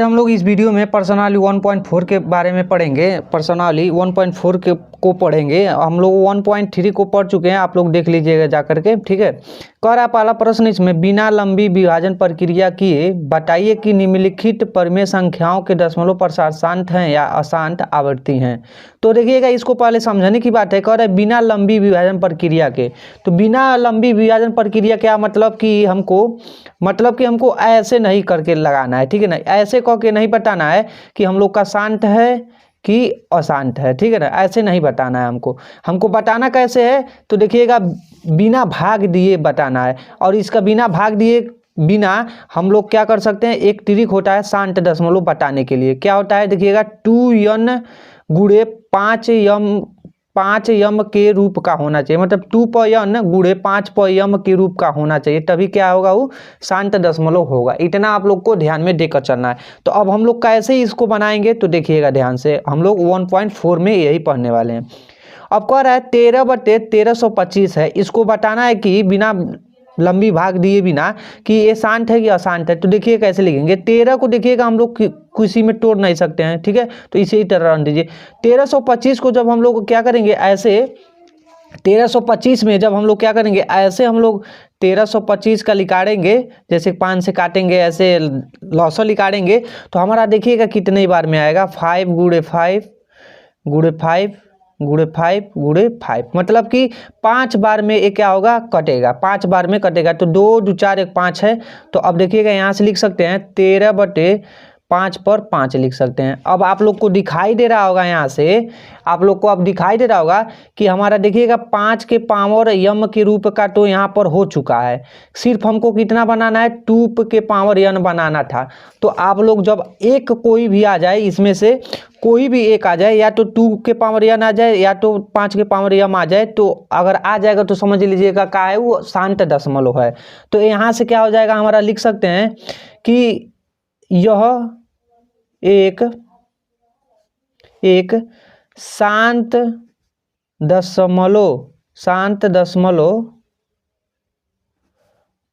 आज हम लोग इस वीडियो में पर्सनाली 1.4 के बारे में पढ़ेंगे। पर्सनाली 1.4 को पढ़ेंगे। हम लोग 1.3 को पढ़ चुके हैं, आप लोग देख लीजिएगा जा करके, ठीक है। कह रहा पहला प्रश्न इसमें, बिना लंबी विभाजन प्रक्रिया किए बताइए कि निम्नलिखित परिमेय संख्याओं के दशमलव प्रसार शांत हैं या अशांत आवृत्ति हैं। तो देखिएगा, इसको पहले समझने की बात है। कह रहा है बिना लंबी विभाजन प्रक्रिया के, तो बिना लंबी विभाजन प्रक्रिया क्या मतलब कि हमको ऐसे नहीं करके लगाना है, ठीक है ना। ऐसे कह के नहीं बताना है कि हम लोग का शांत है कि अशांत है, ठीक है ना। ऐसे नहीं बताना है हमको बताना कैसे है, तो देखिएगा बिना भाग दिए बताना है। और इसका बिना भाग दिए बिना हम लोग क्या कर सकते हैं, एक ट्रिक होता है शांत दशमलव बताने के लिए। क्या होता है देखिएगा, 2n गुणे 5m के रूप का होना चाहिए, मतलब 2n गुणे 5m के रूप का होना चाहिए, तभी क्या होगा, वो शांत दशमलव होगा। इतना आप लोग को ध्यान में देकर चलना है। तो अब हम लोग कैसे इसको बनाएंगे, तो देखिएगा ध्यान से, हम लोग 1.4 में यही पढ़ने वाले हैं। अब कह रहा है 13/1325 है, इसको बताना है कि बिना लंबी भाग दिए बिना कि ये शांत है कि अशांत है। तो देखिए कैसे लिखेंगे, 13 को देखिएगा हम लोग किसी में तोड़ नहीं सकते हैं, ठीक है, तो इसी तरह रन दीजिए। 1325 को जब हम लोग क्या करेंगे, ऐसे 1325 में जब हम लोग क्या करेंगे, ऐसे हम लोग 1325 का निकालेंगे, जैसे 5 से काटेंगे, ऐसे लॉसर निकालेंगे, तो हमारा देखिएगा कितने बार में आएगा, 5 गुणे 5 गुणे 5 गुणे 5 गुणे 5, मतलब कि 5 बार में ये क्या होगा, कटेगा, 5 बार में कटेगा। तो 2 2 4 1 5 है। तो अब देखिएगा यहाँ से लिख सकते हैं 13/5 पर 5 लिख सकते हैं। अब आप लोग को दिखाई दे रहा होगा, यहाँ से आप लोग को अब दिखाई दे रहा होगा कि हमारा देखिएगा 5 के पावर m के रूप का तो यहाँ पर हो चुका है। सिर्फ हमको कितना बनाना है, 2 के पावर n बनाना था। तो आप लोग जब एक कोई भी आ जाए, इसमें से कोई भी एक आ जाए, या तो 2 के पावर n आ जाए या तो 5 के पावर m आ जाए, तो अगर आ जाएगा तो समझ लीजिएगा क्या है, वो शांत दशमलव है। तो यहाँ से क्या हो जाएगा, हमारा लिख सकते हैं कि यह एक शांत दशमलव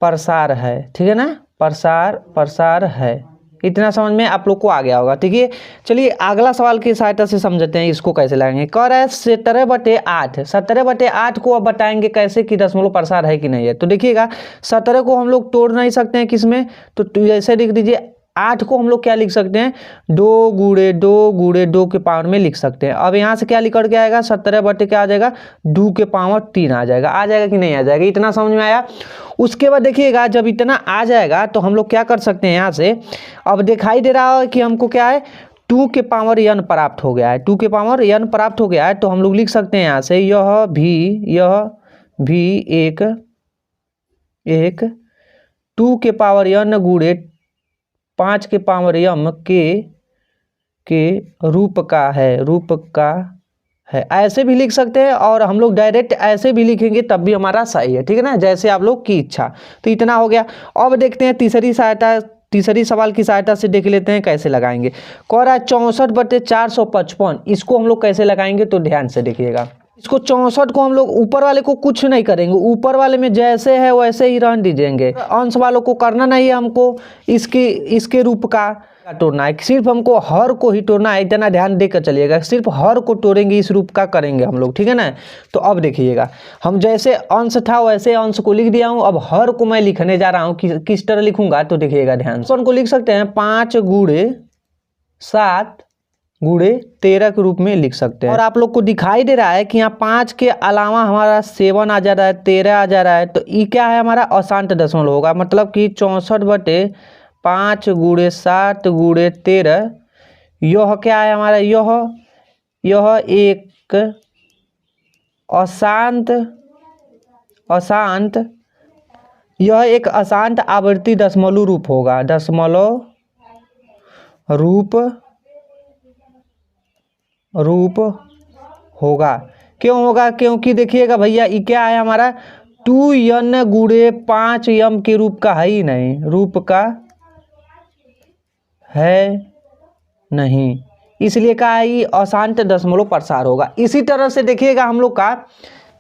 प्रसार है, ठीक है ना, प्रसार है। इतना समझ में आप लोग को आ गया होगा, ठीक है। चलिए अगला सवाल की सहायता से समझते हैं इसको कैसे लगाएंगे। कह रहा है 17/8 को अब बताएंगे कैसे कि दशमलव प्रसार है कि नहीं है। तो देखिएगा 17 को हम लोग तोड़ नहीं सकते हैं किसमें, तो ऐसे लिख दीजिए। 8 को हम लोग क्या लिख सकते हैं, 2 गुणे 2 के पावर में लिख सकते हैं। अब यहाँ से क्या लिख के आएगा, 17 क्या आ जाएगा, 2 के पावर 3 आ जाएगा कि नहीं आ जाएगा। इतना समझ में आया। उसके बाद देखिएगा जब इतना आ जाएगा तो हम लोग क्या कर सकते हैं, यहाँ से अब दिखाई दे रहा है कि हमको क्या है, 2 के पावर n प्राप्त हो गया है, 2 के पावर n प्राप्त हो गया है। तो हम लोग लिख सकते हैं यहाँ से, यह भी एक 2 के पावर n गुणे 5 के पावर m के रूप का है, ऐसे भी लिख सकते हैं। और हम लोग डायरेक्ट ऐसे भी लिखेंगे तब भी हमारा सही है, ठीक है ना, जैसे आप लोग की इच्छा। तो इतना हो गया। अब देखते हैं तीसरी सवाल की सहायता से देख लेते हैं कैसे लगाएंगे। कह रहा है 64/455, इसको हम लोग कैसे लगाएंगे, तो ध्यान से देखिएगा। इसको 64 को हम लोग ऊपर वाले को कुछ नहीं करेंगे, ऊपर वाले में जैसे है वैसे ही रहने दीजिएंगे। अंश वालों को करना नहीं है, हमको इसके रूप का तोड़ना है, सिर्फ हमको हर को ही तोड़ना है। इतना ध्यान देकर चलिएगा, सिर्फ हर को तोड़ेंगे, इस रूप का करेंगे हम लोग, ठीक है ना। तो अब देखिएगा, हम जैसे अंश था वैसे अंश को लिख दिया हूँ। अब हर को मैं लिखने जा रहा हूँ, किस तरह लिखूंगा, तो देखिएगा ध्यान से। को लिख सकते हैं 5 गुणे 7 गुणे 13 के रूप में लिख सकते हैं। और आप लोग को दिखाई दे रहा है कि यहाँ 5 के अलावा हमारा 7 आ जा रहा है, 13 आ जा रहा है। तो ये क्या है, हमारा अशांत दशमलव होगा, मतलब कि 64/5 गुणे 7 गुणे 13, यह क्या है हमारा, यह एक अशांत आवृत्ति दशमलव रूप होगा, दशमलव रूप होगा। क्यों होगा, क्योंकि देखिएगा भैया ये क्या है हमारा, 2n गुणे 5m के रूप का है ही नहीं, रूप का है नहीं, इसलिए क्या है, ये अशांत दशमलव प्रसार होगा। इसी तरह से देखिएगा हम लोग का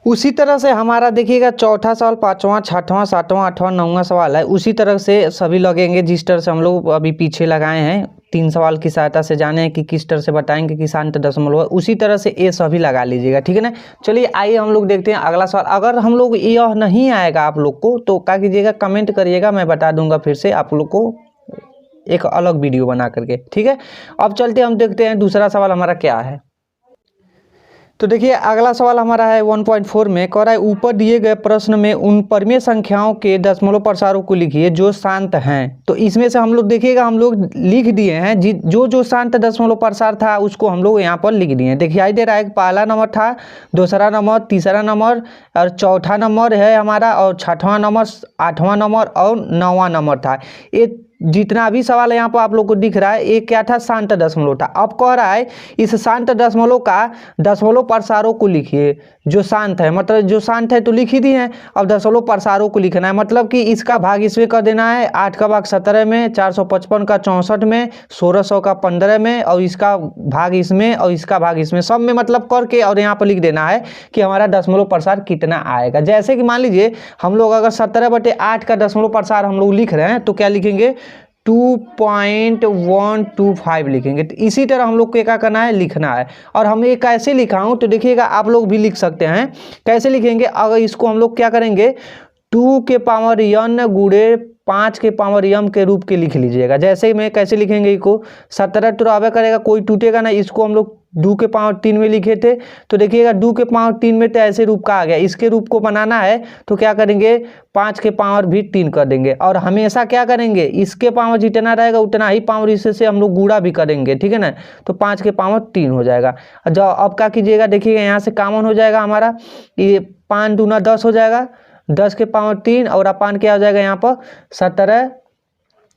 उसी तरह से हमारा देखिएगा चौथा सवाल, पाँचवां, छठवां, सातवां, आठवां, नौवां सवाल है। उसी तरह से सभी लगेंगे जिस तरह से हम लोग अभी पीछे लगाए हैं। 3 सवाल की सहायता से जाने कि किस तरह से बताएंगे कि शांत दशमलव है, उसी तरह से ये सभी लगा लीजिएगा, ठीक है ना। चलिए आइए हम लोग देखते हैं अगला सवाल। अगर हम लोग यह नहीं आएगा आप लोग को तो क्या कीजिएगा, कमेंट करिएगा, मैं बता दूंगा फिर से आप लोग को एक अलग वीडियो बना करके, ठीक है। अब चलते हम देखते हैं दूसरा सवाल हमारा क्या है। तो देखिए अगला सवाल हमारा है 1.4 में, कह रहा है ऊपर दिए गए प्रश्न में उन परमीय संख्याओं के दशमलव प्रसारों को लिखिए जो शांत हैं। तो इसमें से हम लोग देखिएगा, हम लोग लिख दिए हैं जो शांत दशमलव प्रसार था उसको हम लोग यहाँ पर लिख दिए हैं। देखिए दे रहा है पहला नंबर था, दूसरा नंबर, तीसरा नंबर और चौथा नंबर है हमारा, और छठवां नंबर, आठवां नंबर और 9वां नंबर था। ये जितना भी सवाल यहाँ पर आप लोग को दिख रहा है ये क्या था, शांत दशमलव था। अब कह रहा है इस शांत दशमलव का दशमलव प्रसारों को लिखिए जो शांत है, मतलब जो शांत है तो लिख ही दिए हैं। अब दशमलव प्रसारों को लिखना है, मतलब कि इसका भाग इसमें कर देना है, 8 का भाग 17 में, 455 का 64 में, 1600 का 15 में, और इसका भाग इसमें और इसका भाग इसमें, सब में मतलब करके और यहाँ पर लिख देना है कि हमारा दशमलव प्रसार कितना आएगा। जैसे कि मान लीजिए हम लोग अगर 17/8 का दशमलव प्रसार हम लोग लिख रहे हैं तो क्या लिखेंगे, 2.125 लिखेंगे। तो इसी तरह हम लोग को क्या करना है, लिखना है। और हम ये कैसे लिखा हूँ तो देखिएगा आप लोग भी लिख सकते हैं। कैसे लिखेंगे, अगर इसको हम लोग क्या करेंगे, 2 के पावर n गुणे 5 के पावर m के रूप के लिख लीजिएगा। जैसे ही मैं कैसे लिखेंगे इसको, 17 तो आवे करेगा, कोई टूटेगा ना। इसको हम लोग 2 के पावर 3 में लिखे थे, तो देखिएगा 2 के पावर 3 में तो ऐसे रूप का आ गया। इसके रूप को बनाना है तो क्या करेंगे, 5 के पावर भी 3 कर देंगे, और हमेशा क्या करेंगे, इसके पावर जितना रहेगा उतना ही पावर इससे हम लोग गुणा भी करेंगे, ठीक है ना। तो 5 के पावर 3 हो जाएगा। जो अब क्या कीजिएगा, देखिएगा यहाँ से कॉमन हो जाएगा हमारा, ये 5 दूना 10 हो जाएगा, 10 के पावर 3 और अपान क्या हो जाएगा यहाँ पर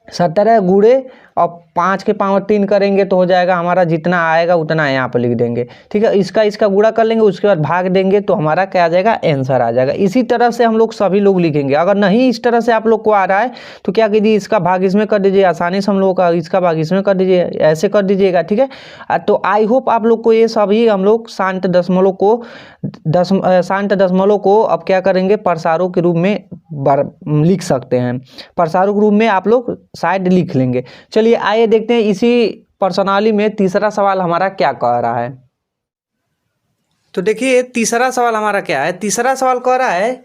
17 गुणे और 5 के पावर 3 करेंगे तो हो जाएगा हमारा, जितना आएगा उतना यहाँ पर लिख देंगे, ठीक है। इसका गुणा कर लेंगे, उसके बाद भाग देंगे तो हमारा क्या आ जाएगा, आंसर आ जाएगा। इसी तरह से हम लोग सभी लोग लिखेंगे। अगर नहीं इस तरह से आप लोग को आ रहा है तो क्या कीजिए, इसका भाग इसमें कर दीजिए, आसानी से हम लोग का इसका भाग इसमें कर दीजिए, ऐसे कर दीजिएगा, ठीक है। तो आई होप आप लोग को ये सभी हम लोग शांत दशमलव को अब क्या करेंगे, प्रसारों के रूप में लिख सकते हैं। प्रसारों के रूप में आप लोग शायद लिख लेंगे। चलिए आइए देखते हैं इसी प्रश्नावली में तीसरा सवाल हमारा क्या कह रहा है। तो देखिए तीसरा सवाल हमारा क्या है। तीसरा सवाल कह रहा है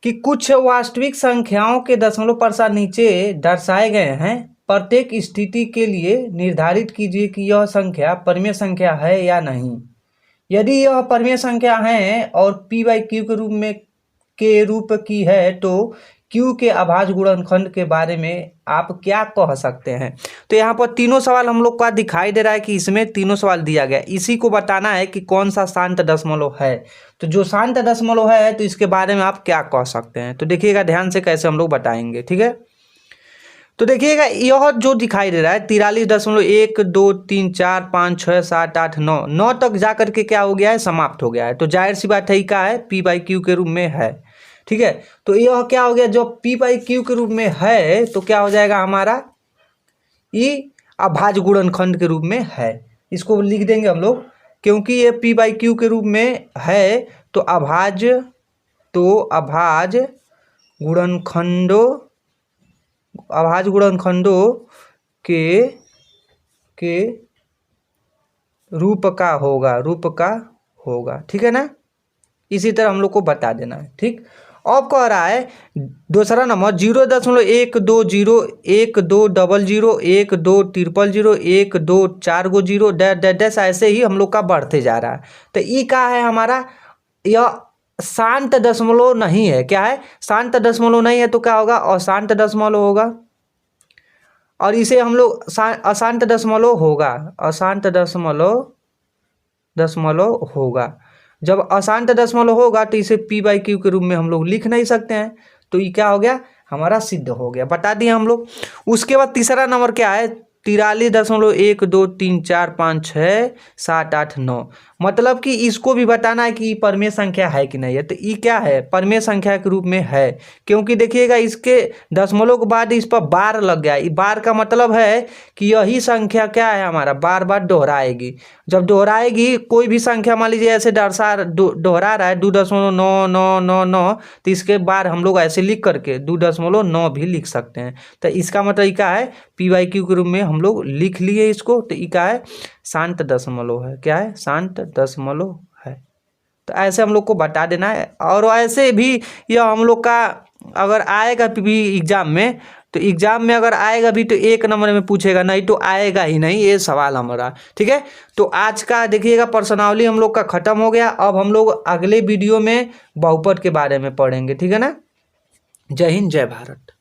कि कुछ वास्तविक संख्याओं के दशमलव प्रसार नीचे दर्शाए गए हैं। प्रत्येक स्थिति के लिए निर्धारित कीजिए कि यह संख्या परमीय संख्या है या नहीं। यदि यह परमीय संख्या है और p/q के रूप की है तो q के अभाज्य गुणनखंड के बारे में आप क्या कह सकते हैं। तो यहाँ पर तीनों सवाल हम लोग का दिखाई दे रहा है कि इसमें तीनों सवाल दिया गया, इसी को बताना है कि कौन सा शांत दशमलव है। तो जो शांत दशमलव है तो इसके बारे में आप क्या कह सकते हैं। तो देखिएगा ध्यान से कैसे हम लोग बताएंगे, ठीक है। तो देखिएगा यह जो दिखाई दे रहा है 43.1 2 3 4 5 6 7 8 9 तक जा करके क्या हो गया है, समाप्त हो गया है। तो जाहिर सी बात है क्या है, p/q के रूप में है, ठीक है। तो यह क्या हो गया, जो p/q के रूप में है तो क्या हो जाएगा हमारा, ये अभाज्य गुणनखंड के रूप में है। इसको लिख देंगे हम लोग, क्योंकि ये p/q के रूप में है तो अभाज्य गुणनखंडों के रूप का होगा, ठीक है ना। इसी तरह हम लोग को बता देना है, ठीक। अब कह रहा है दूसरा नंबर 0.120 1 2 00 1 2 000 1 2 4 0 डैश ऐसे ही हम लोग का बढ़ते जा रहा है। तो ये क्या है हमारा, यह शांत दशमलव नहीं है। क्या है, शांत दशमलव नहीं है तो क्या होगा, अशांत दशमलव होगा। और इसे हम लोग अशांत दशमलव होगा। जब अशांत दशमलव होगा तो इसे p/q के रूप में हम लोग लिख नहीं सकते हैं। तो ये क्या हो गया हमारा, सिद्ध हो गया, बता दिए हम लोग। उसके बाद तीसरा नंबर क्या है, 43.1 2 3 4 5 6 7 8 9। मतलब कि इसको भी बताना है कि ये परमेय संख्या है कि नहीं है। तो ये क्या है, परमेय संख्या के रूप में है, क्योंकि देखिएगा इसके दशमलव के बाद इस पर बार लग गया। ये बार का मतलब है कि यही संख्या क्या है हमारा, बार बार दोहराएगी। जब दोहराएगी कोई भी संख्या, मान लीजिए ऐसे दोहरा रहा है 2.9999, तो इसके बाद हम लोग ऐसे लिख करके 2.9 भी लिख सकते हैं। तो इसका मतलब क्या है, PYQ के रूप में हम लोग लिख लिए इसको। तो ये क्या है, शांत दशमलव है। क्या है, शांत दशमलव है। तो ऐसे हम लोग को बता देना है। और ऐसे भी यह हम लोग का अगर आएगा भी एग्जाम में, तो एग्जाम में अगर आएगा भी तो 1 नंबर में पूछेगा, नहीं तो आएगा ही नहीं ये सवाल हमारा। ठीक है, तो आज का देखिएगा प्रश्नावली हम लोग का खत्म हो गया। अब हम लोग अगले वीडियो में बहुपद के बारे में पढ़ेंगे। ठीक है ना। जय हिंद, जय भारत।